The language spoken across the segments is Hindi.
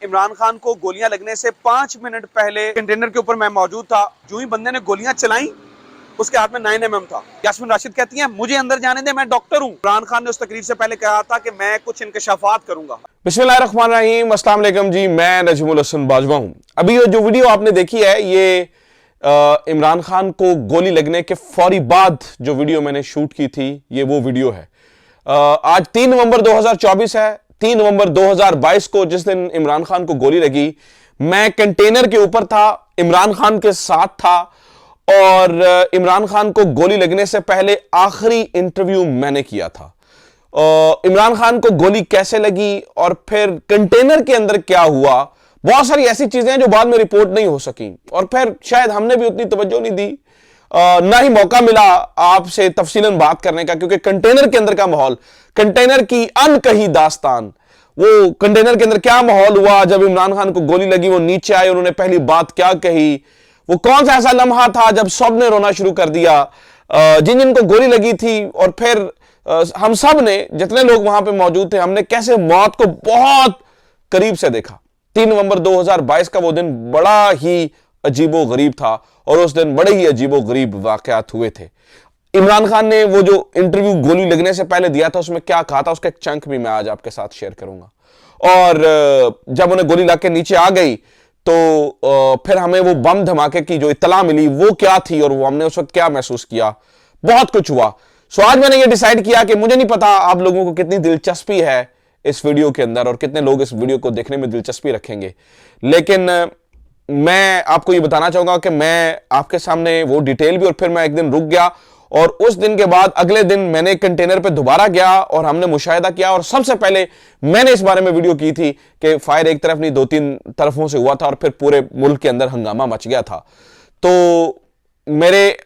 इमरान खान को गोलियां लगने से 5 मिनट पहले कंटेनर के ऊपर मैं मौजूद था। जो ही बंदे ने गोलियां चलाई उसके हाथ में 9mm था। यास्मीन राशिद कहती है मुझे अंदर जाने दे, मैं डॉक्टर हूं। इमरान खान ने उस तकरीर से पहले कहा था कि मैं कुछ इंकशाफात करूंगा। बिस्मिल्लाहिर्रहमानिर्रहीम, अस्सलाम वालेकुम जी, मैं नजमुल हसन बाजवा हूं। अभी ये जो वीडियो आपने देखी है ये इमरान खान को गोली लगने के फौरी बाद जो वीडियो मैंने शूट की थी ये वो वीडियो है। आज 3 नवंबर 2024 है। 3 नवंबर 2022 को जिस दिन इमरान खान को गोली लगी, मैं कंटेनर के ऊपर था, इमरान खान के साथ था और इमरान खान को गोली लगने से पहले आखिरी इंटरव्यू मैंने किया था। इमरान खान को गोली कैसे लगी और फिर कंटेनर के अंदर क्या हुआ, बहुत सारी ऐसी चीजें हैं जो बाद में रिपोर्ट नहीं हो सकी और फिर शायद हमने भी उतनी तवज्जो नहीं दी, ना ही मौका मिला आपसे तफसीलन बात करने का, क्योंकि कंटेनर के अंदर का माहौल, कंटेनर की अनकही दास्तान, वो कंटेनर के अंदर क्या माहौल हुआ जब इमरान खान को गोली लगी, वो नीचे आए, उन्होंने पहली बात क्या कही, वो कौन सा ऐसा लम्हा था जब सबने रोना शुरू कर दिया, जिन जिनको गोली लगी थी, और फिर हम सब ने, जितने लोग वहां पे मौजूद थे, हमने कैसे मौत को बहुत करीब से देखा। 3 नवंबर 2022 का वो दिन बड़ा ही अजीबो गरीब था और उस दिन बड़े ही अजीबो गरीब वाकयात हुए थे। इमरान खान ने वो जो इंटरव्यू गोली लगने से पहले दिया था उसमें क्या कहा था, उसका एक चंक भी मैं आज आपके साथ शेयर करूंगा। और जब उन्हें गोली लग के नीचे आ गई तो फिर हमें वो बम धमाके की जो इत्तला मिली वो क्या थी और वो हमने उस वक्त क्या महसूस किया, बहुत कुछ हुआ। सो आज मैंने ये डिसाइड किया कि मुझे नहीं पता आप लोगों को कितनी दिलचस्पी है इस वीडियो के अंदर और कितने लोग इस वीडियो को देखने में दिलचस्पी रखेंगे, लेकिन मैं आपको ये बताना चाहूंगा कि मैं आपके सामने वो डिटेल भी, और फिर मैं एक दिन रुक गया और उस दिन के बाद अगले दिन मैंने कंटेनर पे दोबारा गया और हमने मुशाहिदा किया और सबसे पहले मैंने इस बारे में वीडियो की थी कि फायर एक तरफ नहीं 2-3 तरफों से हुआ था और फिर पूरे मुल्क के अंदर हंगामा मच गया था। तो मेरे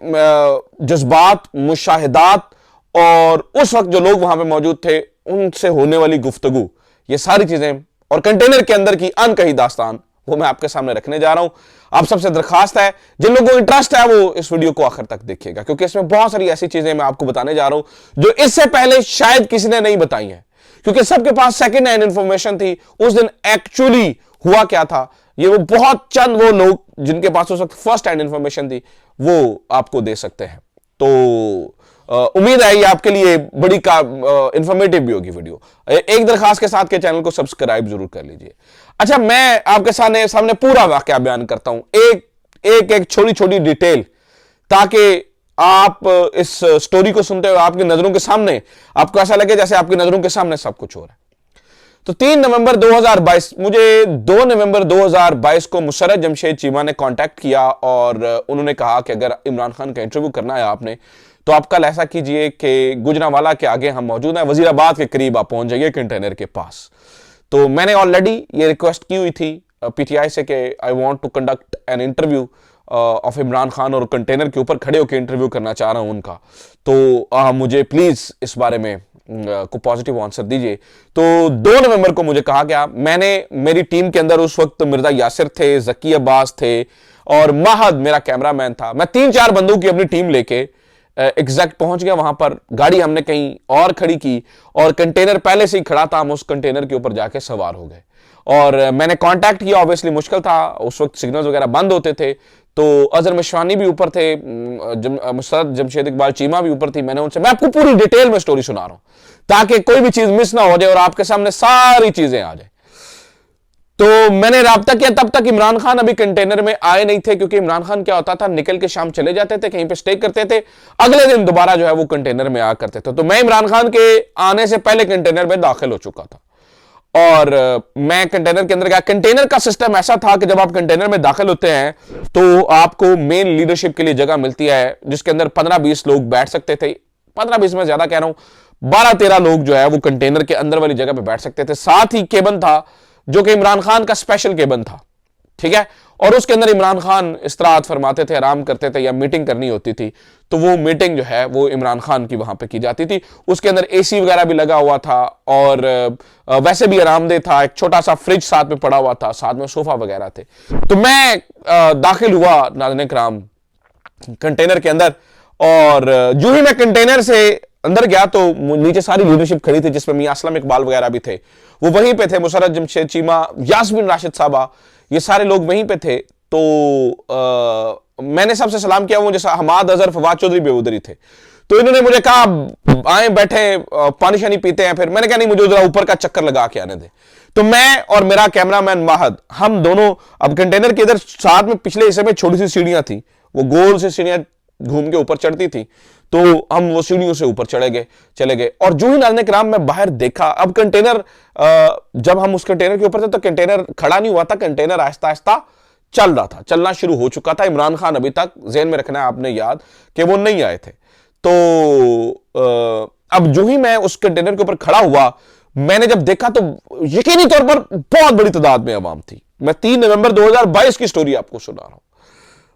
जज्बात, मुशाहिदात और उस वक्त जो लोग वहां पे मौजूद थे उनसे होने वाली गुफ्तगू, ये सारी चीजें और कंटेनर के अंदर की अनकही दास्तान वो मैं आपके सामने रखने जा रहा हूं। आप सबसे दरखास्त है, जिन लोगों को इंटरेस्ट है वो इस वीडियो को आखिर तक देखिएगा, क्योंकि इसमें बहुत सारी ऐसी चीजें मैं आपको बताने जा रहा हूं जो इससे पहले शायद किसी ने नहीं बताई हैं, क्योंकि सबके पास सेकेंड हैंड इंफॉर्मेशन थी। उस दिन एक्चुअली हुआ क्या था ये वो बहुत चंद वो लोग जिनके पास उस वक्त फर्स्ट हैंड इंफॉर्मेशन थी वो आपको दे सकते हैं। तो उम्मीद है ये आपके लिए बड़ी इंफॉर्मेटिव भी होगी वीडियो। एक दरखास्त के साथ के चैनल को सब्सक्राइब जरूर कर लीजिए। अच्छा, मैं आपके सामने पूरा वाकया बयान करता हूं, एक छोटी छोटी डिटेल, ताकि आप इस स्टोरी को सुनते हुए आपकी नजरों के सामने आपको ऐसा लगे जैसे आपकी नजरों के सामने सब कुछ हो रहा है। तो 3 नवंबर 2022, मुझे 2 नवंबर 2022 को मुशर्रत जमशेद चीमा ने कांटेक्ट किया और उन्होंने कहा कि अगर इमरान खान का इंटरव्यू करना है आपने तो आप कल ऐसा कीजिए कि गुजरांवाला के आगे हम मौजूद हैं, वजीराबाद के करीब आप पहुंच जाइए कंटेनर के पास। तो मैंने ऑलरेडी ये रिक्वेस्ट की हुई थी पीटीआई से कि I want to conduct an interview of Imran Khan और कंटेनर के ऊपर खड़े होकर इंटरव्यू करना चाह रहा हूं उनका, तो मुझे प्लीज इस बारे में को पॉजिटिव आंसर दीजिए। तो 2 नवंबर को मुझे कहा गया, मेरी टीम के अंदर उस वक्त मिर्जा यासिर थे, जकी अब्बास थे और महद मेरा कैमरामैन था। मैं 3-4 बंदों की अपनी टीम लेके एग्जैक्ट पहुंच गया वहां पर। गाड़ी हमने कहीं और खड़ी की और कंटेनर पहले से ही खड़ा था, हम उस कंटेनर के ऊपर जाके सवार हो गए और मैंने कांटेक्ट किया। ऑब्वियसली मुश्किल था, उस वक्त सिग्नल्स वगैरह बंद होते थे। तो अजहर मिशवानी भी ऊपर थे, मुशर्रत जमशेद इकबाल चीमा भी ऊपर थी। मैंने उनसे, मैं आपको पूरी डिटेल में स्टोरी सुना रहा हूं ताकि कोई भी चीज मिस ना हो जाए और आपके सामने सारी चीजें आ जाए। तो मैंने राब्ता किया, तब तक इमरान खान अभी कंटेनर में आए नहीं थे, क्योंकि इमरान खान क्या होता था, निकल के शाम चले जाते थे, कहीं पे स्टे करते थे, अगले दिन दोबारा जो है वो कंटेनर में आ करते थे। तो मैं इमरान खान के आने से पहले कंटेनर में दाखिल हो चुका था और मैं कंटेनर के अंदर गया। कंटेनर का सिस्टम ऐसा था कि जब आप कंटेनर में दाखिल होते हैं तो आपको मेन लीडरशिप के लिए जगह मिलती है जिसके अंदर 15-20 लोग बैठ सकते थे। 15-20 में ज्यादा कह रहा हूं, 12-13 लोग जो है वो कंटेनर के अंदर वाली जगह पे बैठ सकते थे। साथ ही केबिन था जो कि इमरान खान का स्पेशल केबिन था, ठीक है, और उसके अंदर इमरान खान इस्तराहत फरमाते थे, आराम करते थे या मीटिंग करनी होती थी तो वो मीटिंग जो है वो इमरान खान की वहां पे की जाती थी। उसके अंदर एसी वगैरह भी लगा हुआ था और वैसे भी आरामदेह था, एक छोटा सा फ्रिज साथ में पड़ा हुआ था, साथ में सोफा वगैरह थे। तो मैं दाखिल हुआ नाज़रीन किराम कंटेनर के अंदर और जो ही मैं कंटेनर से अंदर गया तो नीचे सारी लीडरशिप खड़ी थी, जिसमें मियां असलम इकबाल वगैरह भी थे, वो वहीं पे थे, मुशर्रफ जमशेद चीमा, यास्मीन राशिद साहबा, ये सारे लोग वहीं पे थे। तो मैंने सबसे सलाम किया, वो जैसा हमाद अजहर फवाद चौधरी भी उधर ही थे। तो इन्होंने मुझे कहा आए बैठे पानी शानी पीते हैं, फिर मैंने कहा नहीं मुझे जरा ऊपर का चक्कर लगा के आने दे। तो मैं और मेरा कैमरामैन माहद, हम दोनों, अब कंटेनर के इधर साथ में पिछले हिस्से में छोटी सी सीढ़ियां थी, वो गोल से सीढ़ियां घूम के ऊपर चढ़ती थी, तो हम वो सीढ़ियों से ऊपर चले गए। और जो ही नाज़रीन किराम मैं बाहर देखा, अब कंटेनर जब हम उस कंटेनर के ऊपर थे तो कंटेनर खड़ा नहीं हुआ था, कंटेनर आहिस्ता आहिस्ता चल रहा था, चलना शुरू हो चुका था। इमरान खान अभी तक ज़हन में रखना है आपने याद कि वो नहीं आए थे। तो अब जो ही मैं उस कंटेनर के ऊपर खड़ा हुआ, मैंने जब देखा तो यकीनी तौर पर बहुत बड़ी तादाद में अवाम थी। मैं 3 नवंबर 2022 की स्टोरी आपको सुना रहा हूं।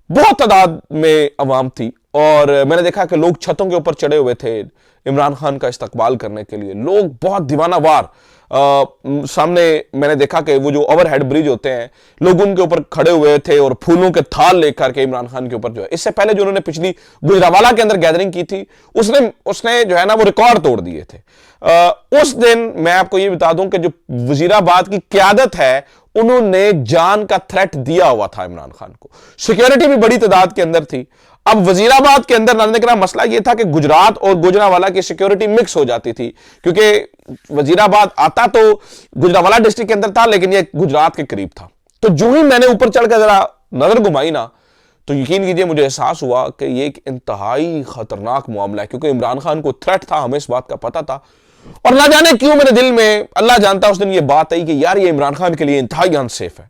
बहुत तादाद में अवाम थी और मैंने देखा कि लोग छतों के ऊपर चढ़े हुए थे इमरान खान का इस्तकबाल करने के लिए। लोग बहुत दीवानावार, सामने मैंने देखा कि वो जो ओवरहेड ब्रिज होते हैं, लोग उनके ऊपर खड़े हुए थे और फूलों के थाल लेकर के इमरान खान के ऊपर जो है, इससे पहले जो उन्होंने पिछली गुजरावाला के अंदर गैदरिंग की थी, उसने जो है ना वो रिकॉर्ड तोड़ दिए थे। उस दिन मैं आपको ये बता दूं कि जो वजीराबाद की क्यादत है, उन्होंने जान का थ्रेट दिया हुआ था इमरान खान को। सिक्योरिटी भी बड़ी तादाद के अंदर थी। अब वजीराबाद के अंदर लाने का मसला यह था कि गुजरात और गुजरावाला की सिक्योरिटी मिक्स हो जाती थी, क्योंकि वजीराबाद आता तो गुजरावाला डिस्ट्रिक्ट के अंदर था, लेकिन यह गुजरात के करीब था। तो जो ही मैंने ऊपर चढ़कर जरा नजर घुमाई ना, तो यकीन कीजिए मुझे एहसास हुआ कि यह एक इंतहाई खतरनाक मामला है, क्योंकि इमरान खान को थ्रेट था, हमें इस बात का पता था। और ना जाने क्यों मेरे दिल में, अल्लाह जानता, उस दिन ये बात आई कि यार ये इमरान खान के लिए इंतहाई अनसेफ है।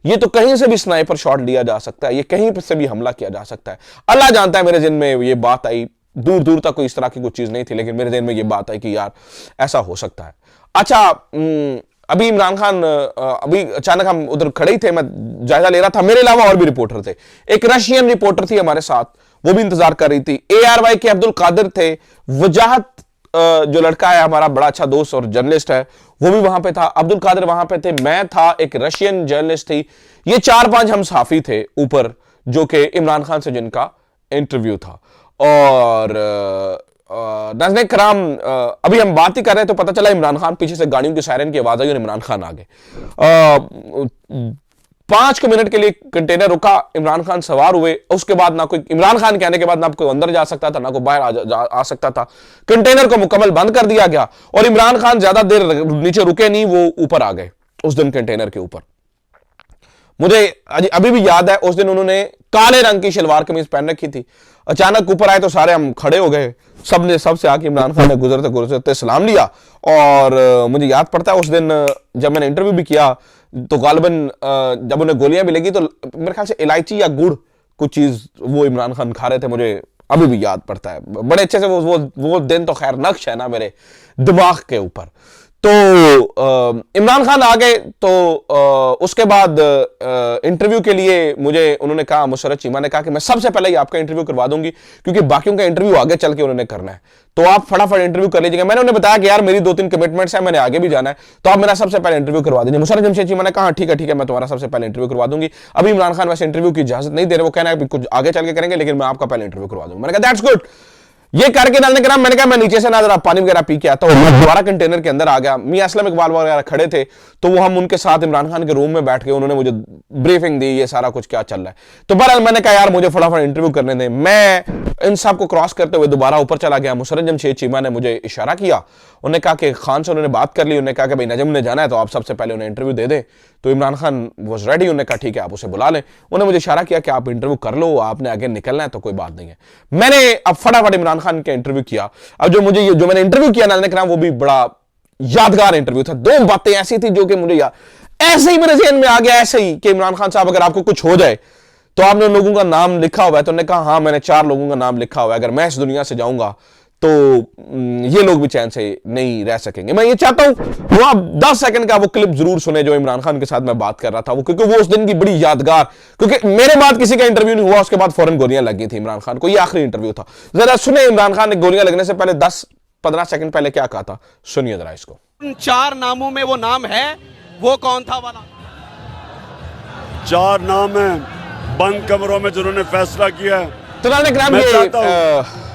ये तो कहीं से भी स्नाइपर शॉट लिया जा सकता है, ये कहीं से भी हमला किया जा सकता है। अल्लाह जानता है मेरे दिल में ये बात आई, दूर दूर तक कोई इस तरह की कोई चीज नहीं थी, लेकिन मेरे दिल में ये बात आई कि यार ऐसा हो सकता है। अच्छा, अभी इमरान खान, अभी अचानक हम उधर खड़े ही थे, मैं जायजा ले रहा था, मेरे अलावा और भी रिपोर्टर थे। एक रशियन रिपोर्टर थी हमारे साथ, वो भी इंतजार कर रही थी। ARY के अब्दुल कादिर थे, वजाहत जो लड़का है हमारा बड़ा अच्छा दोस्त और जर्नलिस्ट है, वो भी वहां पे था। अब्दुल कादिर वहां पे थे, मैं था, एक रशियन जर्नलिस्ट थी। ये 4-5 हम साफी थे ऊपर, जो कि इमरान खान से जिनका इंटरव्यू था। और नाज़रीन कराम, अभी हम बात ही कर रहे हैं तो पता चला इमरान खान, पीछे से गाड़ियों की सायरन की आवाज आई और इमरान खान आ गए। 5 मिनट के लिए कंटेनर रुका, इमरान खान सवार हुए। उसके बाद ना कोई, इमरान खान कहने के बाद ना कोई अंदर जा सकता था, ना कोई बाहर आ सकता था। कंटेनर को मुकम्मल बंद कर दिया गया और इमरान खान ज्यादा देर नीचे रुके नहीं, वो ऊपर आ गए उस दिन कंटेनर के ऊपर। मुझे अभी भी याद है, उस दिन उन्होंने काले रंग की शलवार कमीज पहन रखी थी। अचानक ऊपर आए तो सारे हम खड़े हो गए, सबसे आके इमरान खान ने गुजरते गुजरते सलाम लिया। और मुझे याद पड़ता है उस दिन जब मैंने इंटरव्यू भी किया, तो गालिबन जब उन्हें गोलियां भी लगी तो मेरे ख्याल से इलायची या गुड़ कुछ चीज वो इमरान खान खा रहे थे, मुझे अभी भी याद पड़ता है बड़े अच्छे से। वो दिन तो खैर नक्श है ना मेरे दिमाग के ऊपर। तो इमरान खान आ गए, तो उसके बाद इंटरव्यू के लिए मुझे उन्होंने कहा, मुशर्रफ चीमा ने कहा कि मैं सबसे पहले ही आपका इंटरव्यू करवा दूंगी, क्योंकि बाकियों का इंटरव्यू आगे चल के उन्होंने करना है, तो आप फटाफट इंटरव्यू कर लीजिएगा। मैंने उन्हें बताया कि यार मेरी 2-3 कमिटमेंट्स हैं, मैंने आगे भी जाना है, तो आप मेरा सबसे पहले इंटरव्यू करवा दीजिए। मुशर्रफ जमशेद चीमा ने कहा ठीक है, मैं तुम्हारा सबसे पहले इंटरव्यू करवा दूंगी। अभी इमरान खान वैसे इंटरव्यू की इजाजत नहीं दे रहे, वो कहना है कुछ आगे चल के करेंगे, लेकिन मैं आपका पहले इंटरव्यू करवा दूंगा। मैंने कहा दैट्स गुड। ये करके डालने के नाम मैंने कहा मैं नीचे से ना जरा पानी वगैरह पी के आता हूं। मैं दोबारा कंटेनर के अंदर आ गया, मियां असलम इकबाल वगैरह खड़े थे, तो वो हम उनके साथ इमरान खान के रूम में बैठ के उन्होंने मुझे ब्रीफिंग दी, ये सारा कुछ क्या चल रहा है। तो बहरहाल मैंने कहा यार मुझे फटाफट इंटरव्यू करने दें। मैं इन सब को क्रॉस करते हुए दोबारा ऊपर चला गया। मुशर्रफ जमशेद चीमा ने मुझे इशारा किया, उन्होंने कहा कि खान से उन्होंने बात कर ली, उन्होंने कहा कि भाई नजम ने जाना है तो आप सबसे पहले उन्हें इंटरव्यू दे दें। तो इमरान खान वॉज रेडी, उन्होंने कहा ठीक है आप उसे बुला लें। उन्होंने मुझे इशारा किया कि आप इंटरव्यू कर लो, आपने आगे निकलना है तो कोई बात नहीं है। मैंने अब फटाफट इमरान खान का इंटरव्यू किया। अब जो मैंने इंटरव्यू किया नाज़रीन कराम, वो भी बड़ा यादगार इंटरव्यू था। 2 बातें ऐसी थी जो कि मुझे ऐसे ही मेरे ज़हन में आ गया, ऐसे ही कि इमरान खान साहब अगर आपको कुछ हो जाए तो आपने उन लोगों का नाम लिखा हुआ है। तो उन्होंने कहा हाँ मैंने 4 लोगों का नाम लिखा हुआ है, अगर मैं इस दुनिया से जाऊंगा तो ये लोग भी चैन से नहीं रह सकेंगे। मैं ये चाहता हूं वो आप 10 सेकंड का वो क्लिप जरूर सुने जो इमरान खान के साथ मैं बात कर रहा था, वो क्योंकि वो उस दिन की बड़ी यादगार, क्योंकि मेरे बाद किसी का इंटरव्यू नहीं हुआ, उसके बाद फौरन गोलियां लग गई थी इमरान खान को। ये आखिरी इंटरव्यू था। जरा सुने इमरान खान ने गोलियां लगने से पहले 10-15 सेकंड पहले क्या कहा था, सुनिए जरा इसको। 4 नामों में वो नाम है, वो कौन था वाला? 4 नाम है बंद कमरों में जिन्होंने फैसला किया है। तो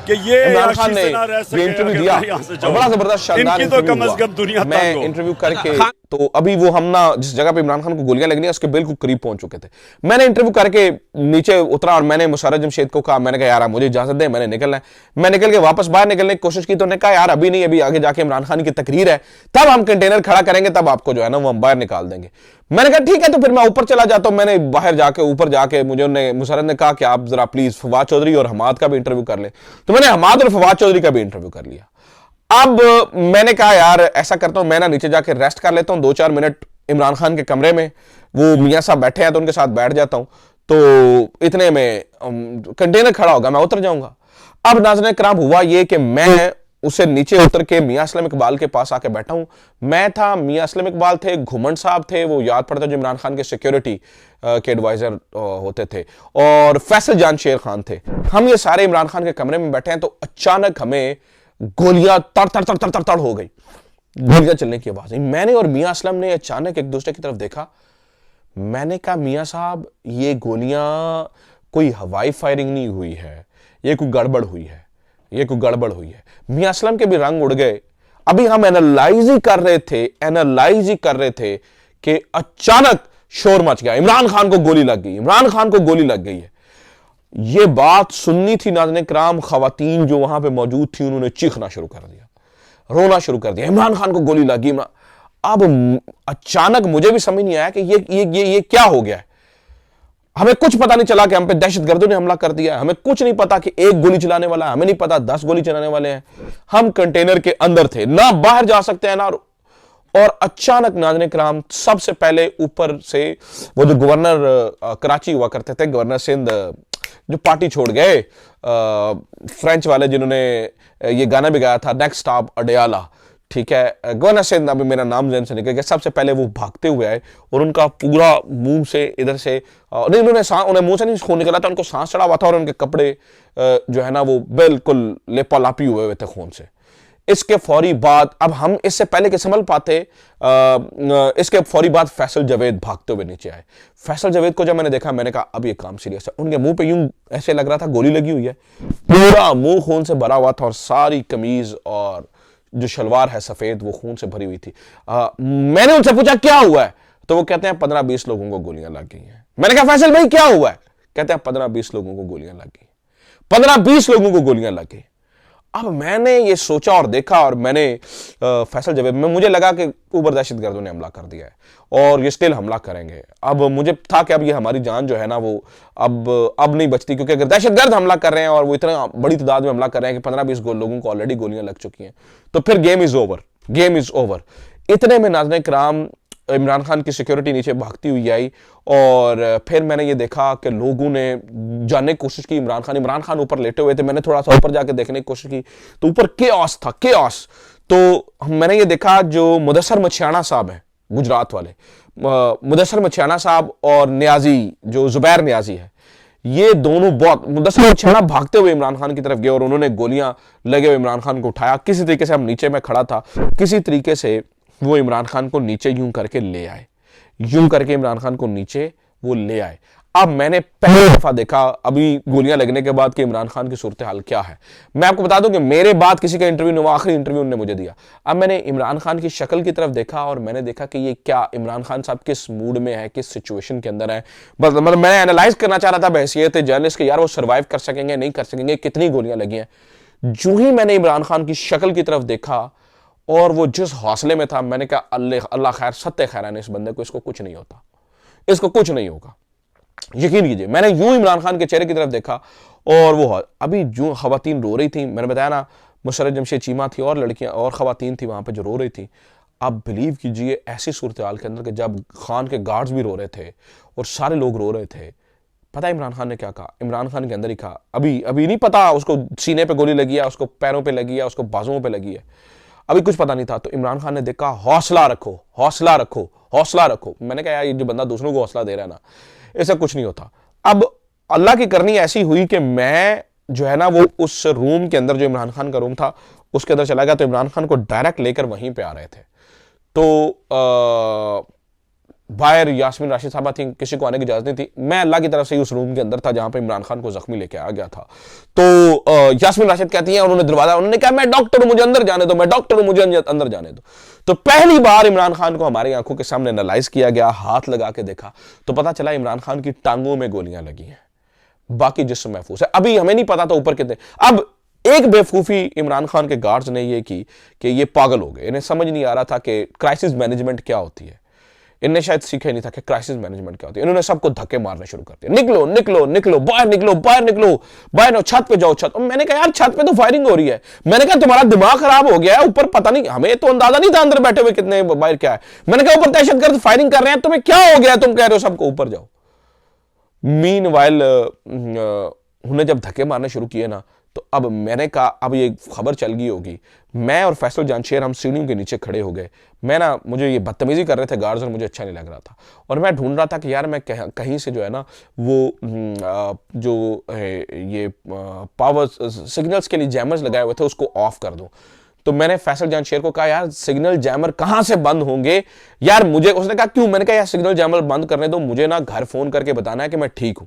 कि ये इमरान खान ने ना रह सके, ये इंटरव्यू अगर दिया मैं यहाँ से और जाऊं। बड़ा जबरदस्त शानदार इनकी तो इंटरव्यू कम से हुआ। कम दुनिया मैं तंग हो। इंटरव्यू करके तो अभी वो हम ना जिस जगह पे इमरान खान को गोलियां लगनी है उसके बिल्कुल करीब पहुंच चुके थे। मैंने इंटरव्यू करके नीचे उतरा और मैंने मुशर्रफ जमशेद को कहा, मैंने कहा यार मुझे इजाजत दे, मैंने निकलना है। मैं निकल के वापस बाहर निकलने की कोशिश की तो उन्होंने कहा यार अभी नहीं, अभी आगे जाके इमरान खान की तकरीर है, तब हम कंटेनर खड़ा करेंगे, तब आपको जो है ना वो हम बाहर निकाल देंगे। मैंने कहा ठीक है, तो फिर मैं ऊपर चला जाता हूं। मैंने बाहर जाके ऊपर जाके मुझे मुशर्रफ ने कहा कि आप जरा प्लीज फवाद चौधरी और हमाद का भी इंटरव्यू कर लें, तो मैंने हमाद और फवाद चौधरी का भी इंटरव्यू कर लिया। अब मैंने कहा यार ऐसा करता हूं, मैं ना नीचे जाके रेस्ट कर लेता हूं 2-4 मिनट इमरान खान के कमरे में, वो मियां साहब बैठे हैं तो उनके साथ बैठ जाता हूं, तो इतने में कंटेनर खड़ा होगा, मैं उतर जाऊंगा। अब नाज़रीन किराम हुआ ये कि मैं उसे नीचे उतर के मियां असलम इकबाल के पास आके बैठा हूं। मैं था, मियां असलम इकबाल थे, घुमंड साहब थे, वो याद पड़ता जो इमरान खान के सिक्योरिटी के एडवाइजर होते थे, और फैसल जान शेर खान थे। हम ये सारे इमरान खान के कमरे में बैठे हैं तो अचानक हमें गोलियां तड़ तड़ तड़ तड़ तड़ तड़ हो गई, गोलियां चलने की आवाज। मैंने और मियां असलम ने अचानक एक दूसरे की तरफ देखा। मैंने कहा मियां साहब ये गोलियां कोई हवाई फायरिंग नहीं हुई है, ये कोई गड़बड़ हुई है, ये कोई गड़बड़ हुई है। मियां असलम के भी रंग उड़ गए। अभी हम एनालाइज ही कर रहे थे कि अचानक शोर मच गया, इमरान खान को गोली लग गई, इमरान खान को गोली लग गई है। ये बात सुननी थी नाज़रीन किराम, खवातीन जो वहां पे मौजूद थी उन्होंने चीखना शुरू कर दिया, रोना शुरू कर दिया, इमरान खान को गोली लगी। अब अचानक मुझे भी समझ नहीं आया कि ये क्या हो गया है। हमें कुछ पता नहीं चला कि हम पे दहशतगर्दों ने हमला कर दिया है, हमें कुछ नहीं पता कि एक गोली चलाने वाला है, हमें नहीं पता 10 गोली चलाने वाले हैं। हम कंटेनर के अंदर थे, ना बाहर जा सकते हैं ना। और अचानक नाज़रीन किराम सबसे पहले ऊपर से वो जो गवर्नर कराची हुआ करते थे, गवर्नर सिंध, जो पार्टी छोड़ गए, फ्रेंच वाले जिन्होंने ये गाना भी गाया था नेक्स्ट स्टॉप अडयाला, ठीक है, गवर्नर सिंध, अभी मेरा नाम जहन से निकल गया। सबसे पहले वो भागते हुए आए और उनका पूरा मुंह से इधर से नहीं, उन्हें मुंह से नहीं खून निकला था, उनको सांस चढ़ा हुआ था और उनके कपड़े जो है ना वो बिल्कुल लेपालापी हुए थे खून से। इसके फौरी बाद, अब हम इससे पहले के संभल पाते, इसके फौरी बाद फैसल जावेद भागते हुए नीचे आए। फैसल जावेद को जब मैंने देखा मैंने कहा अब ये काम सीरियस है। उनके मुंह पे यूं ऐसे लग रहा था गोली लगी हुई है, पूरा मुंह खून से भरा हुआ था और सारी कमीज और जो शलवार है सफेद वो खून से भरी हुई थी। मैंने उनसे पूछा क्या हुआ है, तो वो कहते हैं 15-20 लोगों को गोलियां लग गई हैं। मैंने कहा फैसल भाई क्या हुआ है, कहते हैं 15-20 लोगों को गोलियां लग गई, 15-20 लोगों को गोलियां लग गई। अब मैंने ये सोचा और देखा और मैंने फैसल जावेद में मुझे लगा कि ऊपर दहशतगर्दों ने हमला कर दिया है और ये स्टिल हमला करेंगे। अब मुझे था कि अब ये हमारी जान जो है ना वो अब नहीं बचती, क्योंकि अगर दहशतगर्द हमला कर रहे हैं और वो इतना बड़ी तादाद में हमला कर रहे हैं कि 15-20 लोगों को ऑलरेडी गोलियां लग चुकी हैं, तो फिर game is over, game is over. इतने में नाज़रीन किराम इमरान खान की सिक्योरिटी नीचे भागती हुई आई और फिर मैंने ये देखा कि लोगों ने जानने की कोशिश की। इमरान खान ऊपर लेटे हुए थे। मैंने थोड़ा सा ऊपर जाके देखने की कोशिश की तो ऊपर केओस था, केओस। तो मैंने ये देखा जो मुदस्सर मछियाना साहब हैं गुजरात वाले, मुदस्सर मछियाना साहब और न्याजी जो जुबैर न्याजी है, ये दोनों बहुत, मुदस्सर मछियाना भागते हुए इमरान खान की तरफ गए और उन्होंने गोलियां लगे हुए इमरान खान को उठाया। किसी तरीके से, हम नीचे में खड़ा था, किसी तरीके से वो इमरान खान को नीचे यूं करके ले आए, यूं करके इमरान खान को नीचे वो ले आए। अब मैंने पहली दफा देखा अभी गोलियां लगने के बाद कि इमरान खान की सूरत हाल क्या है। मैं आपको बता दूं कि मेरे बाद किसी का इंटरव्यू नहीं हुआ, आखिरी इंटरव्यू उन्होंने मुझे दिया। अब मैंने इमरान खान की शक्ल की तरफ देखा और मैंने देखा कि ये क्या इमरान खान साहब किस मूड में है, किस सिचुएशन के अंदर है। मतलब मैं एनालाइज करना चाह रहा था बहैसियत जर्नलिस्ट के, यार वो सर्वाइव कर सकेंगे नहीं कर सकेंगे, कितनी गोलियां लगी हैं। जो ही मैंने इमरान खान की शक्ल की तरफ देखा और वो जिस हौसले में था, मैंने कहा अल्लाह खैर सत्य खैरान इस बंदे को, इसको कुछ नहीं होता, इसको कुछ नहीं होगा। यकीन कीजिए, मैंने यूं इमरान खान के चेहरे की तरफ देखा और वो अभी जो खवातीन रो रही थी, मैंने बताया ना मुशर्रफ जमशेद चीमा थी और लड़कियां और खवातीन थी वहां पे जो रो रही थी। आप बिलीव कीजिए ऐसी सूरत हाल के अंदर कि जब खान के गार्ड्स भी रो रहे थे और सारे लोग रो रहे थे, पता है इमरान खान ने क्या कहा? इमरान खान के अंदर ही कहा, अभी नहीं पता उसको सीने पे गोली लगी है, उसको पैरों पे लगी है, उसको बाजुओं पे लगी है, अभी कुछ पता नहीं था। तो इमरान खान ने देखा हौसला रखो, हौसला रखो, हौसला रखो। मैंने कहा यार ये जो बंदा दूसरों को हौसला दे रहा है ना, ऐसा कुछ नहीं होता। अब अल्लाह की करनी ऐसी हुई कि मैं जो है ना वो उस रूम के अंदर, जो इमरान खान का रूम था, उसके अंदर चला गया। तो इमरान खान को डायरेक्ट लेकर वहीं पे आ रहे थे। तो बाहर यास्मीन राशिद साहबा थी, किसी को आने की इजाजत नहीं थी। मैं अल्लाह की तरफ से उस रूम के अंदर था जहां पे इमरान खान को जख्मी लेके आ गया था। तो यास्मीन राशिद कहती हैं, उन्होंने दरवाजा, उन्होंने कहा मैं डॉक्टर हूं, मुझे अंदर जाने दो, मैं डॉक्टर हूं, मुझे अंदर जाने दो। तो पहली बार इमरान खान को हमारी आंखों के सामने एनालाइज किया गया, हाथ लगा के देखा तो पता चला इमरान खान की टांगों में गोलियां लगी हैं, बाकी जिस्म महफूज है। अभी हमें नहीं पता था ऊपर कितने। अब एक बेवकूफी इमरान खान के गार्ड्स ने ये की कि ये पागल हो गए, इन्हें समझ नहीं आ रहा था कि क्राइसिस मैनेजमेंट क्या होती है। इन्हें शायद सीखा नहीं था कि क्राइसिस मैनेजमेंट क्या होती है। इन्होंने सबको धक्के मारने शुरू कर दिया, निकलो निकलो निकलो, बाहर निकलो, बाहर निकलो, बाहर नो, छत पे जाओ, छत। और मैंने कहा यार छत पे तो फायरिंग हो रही है। मैंने कहा तुम्हारा दिमाग खराब हो गया है, ऊपर पता नहीं, हमें तो अंदाजा नहीं था अंदर बैठे हुए कितने, बाहर क्या है। मैंने कहा ऊपर दहशतगर्द फायरिंग कर रहे हैं, तुम्हें क्या हो गया, तुम कह रहे हो सबको ऊपर जाओ। मीनवाइल उन्होंने जब धक्के मारने शुरू किए ना, तो अब मैंने कहा अब ये खबर चल गई होगी। मैं और फैसल जानशेर हम सीढ़ियों के नीचे खड़े हो गए। मैं ना, मुझे ये बदतमीजी कर रहे थे गार्ड्स और मुझे अच्छा नहीं लग रहा था। और मैं ढूंढ रहा था कि यार मैं कहीं से जो है ना वो जो ये पावर सिग्नल्स के लिए जैमर्स लगाए हुए थे उसको ऑफ कर दूं। तो मैंने फैसल जानशेर को कहा यार सिग्नल जैमर कहां से बंद होंगे यार मुझे। उसने कहा क्यों? मैंने कहा यार सिग्नल जैमर बंद करने दो, मुझे ना घर फोन करके बताना है कि मैं ठीक हूं,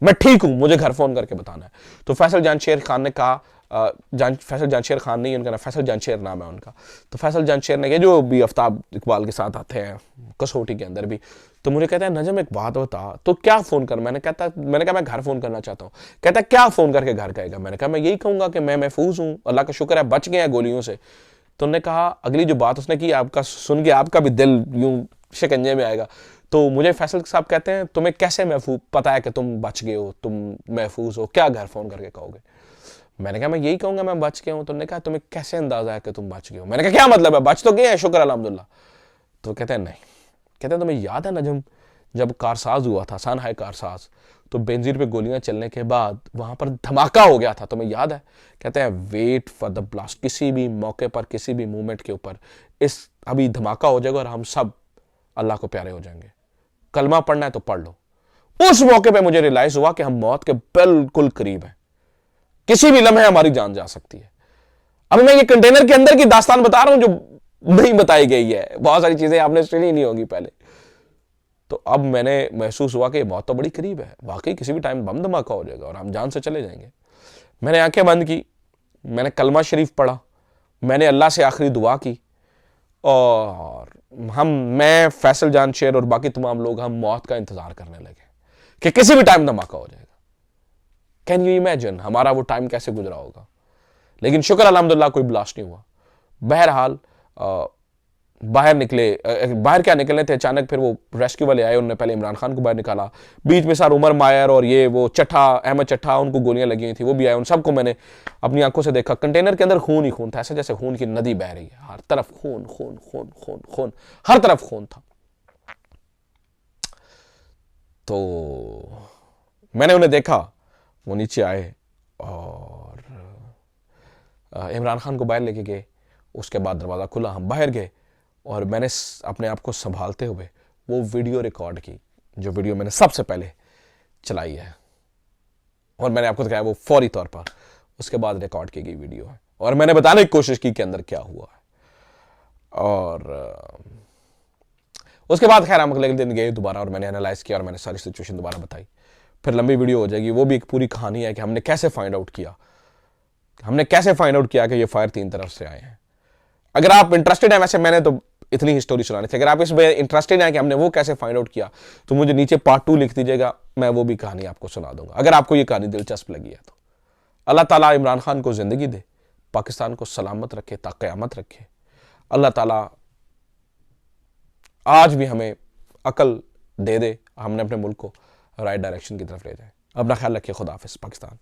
मैं ठीक हूं, मुझे घर फोन करके बताना है। तो फैसल जानशेर खान ने कहा, फैसल जानशेर खान नहीं, उनका नाम फैसल जानशेर नाम है उनका। तो फैसल जानशेर ने, जो भी आफ्ताब इकबाल के साथ आते हैं कसौटी के अंदर भी, तो मुझे कहता है नजम एक बात बता, तो क्या फोन कर? मैंने कहा मैं घर फोन करना चाहता हूँ। कहता क्या फोन करके घर कहेगा? मैंने कहा मैं यही कहूंगा कि मैं महफूज हूँ, अल्लाह का शुक्र है बच गए हैं गोलियों से। तो उन्होंने कहा, अगली जो बात उसने की आपका सुन के आपका भी दिल यूं शिकंजे में आएगा। तो मुझे फैसल साहब कहते हैं तुम्हें कैसे महफूज पता है कि तुम बच गए हो, तुम महफूज हो, क्या घर फोन करके कहोगे? मैंने कहा मैं यही कहूंगा मैं बच गया हूं। तो उन्होंने कहा तुम्हें कैसे अंदाजा है कि तुम बच गए हो? मैंने कहा क्या मतलब है, बच तो गए हैं शुक्र अल्हम्दुलिल्लाह। तो कहते हैं नहीं। कहते हैं तुम्हें याद है नजम जब कारसाज हुआ था, सानहाय कारसाज, तो बेनजीर पे गोलियां चलने के बाद वहां पर धमाका हो गया था, तुम्हें याद है? कहते हैं वेट फॉर द ब्लास्ट, किसी भी मौके पर किसी भी मूवमेंट के ऊपर इस अभी धमाका हो जाएगा और हम सब अल्लाह को प्यारे हो जाएंगे। कलमा पढ़ना है तो पढ़ लो। उस मौके पे मुझे रियलाइज हुआ कि हम मौत के बिल्कुल करीब हैं, किसी भी लम्हे हमारी जान जा सकती है। अब मैं ये कंटेनर के अंदर की दास्तान बता रहा हूं जो नहीं बताई गई है, बहुत सारी चीजें आपने सुनी नहीं होगी पहले। तो अब मैंने महसूस हुआ कि मौत तो बड़ी करीब है, वाकई किसी भी टाइम बम धमाका हो जाएगा और हम जान से चले जाएंगे। मैंने आंखें बंद की, मैंने कलमा शरीफ पढ़ा, मैंने अल्लाह से आखिरी दुआ की और मैं फैसल जानशेर और बाकी तमाम लोग हम मौत का इंतजार करने लगे कि किसी भी टाइम धमाका हो जाएगा। कैन यू इमेजिन हमारा वो टाइम कैसे गुजरा होगा? लेकिन शुक्र अल्हम्दुलिल्लाह कोई ब्लास्ट नहीं हुआ। बहरहाल बाहर निकले, बाहर क्या निकलने थे, अचानक फिर वो रेस्क्यू वाले आए, उन्होंने पहले इमरान खान को बाहर निकाला। बीच में सर उमर मायर और ये वो चट्ठा, अहमद चट्ठा, उनको गोलियां लगी हुई थी, वो भी आए। उन सबको मैंने अपनी आंखों से देखा। कंटेनर के अंदर खून ही खून था, ऐसे जैसे खून की नदी बह रही है, हर तरफ खून खून खून खून खून, हर तरफ खून था। तो मैंने उन्हें देखा, वो नीचे आए और इमरान खान को बाहर लेके गए। उसके बाद दरवाज़ा खुला, हम बाहर गए और मैंने अपने आप को संभालते हुए वो वीडियो रिकॉर्ड की, जो वीडियो मैंने सबसे पहले चलाई है और मैंने आपको दिखाया वो फौरी तौर पर उसके बाद रिकॉर्ड की गई वीडियो है। और मैंने बताने की कोशिश की कि अंदर क्या हुआ है। और उसके बाद खैर हम अगले दिन गए दोबारा और मैंने एनालाइज किया और मैंने सारी सिचुएशन दोबारा बताई। फिर लंबी वीडियो हो जाएगी, वो भी एक पूरी कहानी है कि हमने कैसे फाइंड आउट किया कि ये फायर 3 तरफ से आए हैं। अगर आप इंटरेस्टेड हैं, वैसे मैंने तो इतनी ही स्टोरी सुनानी थी, अगर आप इसमें इंटरेस्टेड हैं कि हमने वो कैसे फाइंड आउट किया तो मुझे नीचे पार्ट 2 लिख दीजिएगा, मैं वो भी कहानी आपको सुना दूंगा अगर आपको ये कहानी दिलचस्प लगी है तो। अल्लाह ताला इमरान खान को जिंदगी दे, पाकिस्तान को सलामत रखे, ता क़यामत रखे। अल्लाह ताला आज भी हमें अकल दे दे, हमने अपने मुल्क को राइट डायरेक्शन की तरफ ले जाए। अपना ख्याल रखिए, खुदा हाफिज़। पाकिस्तान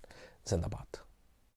जिंदाबाद।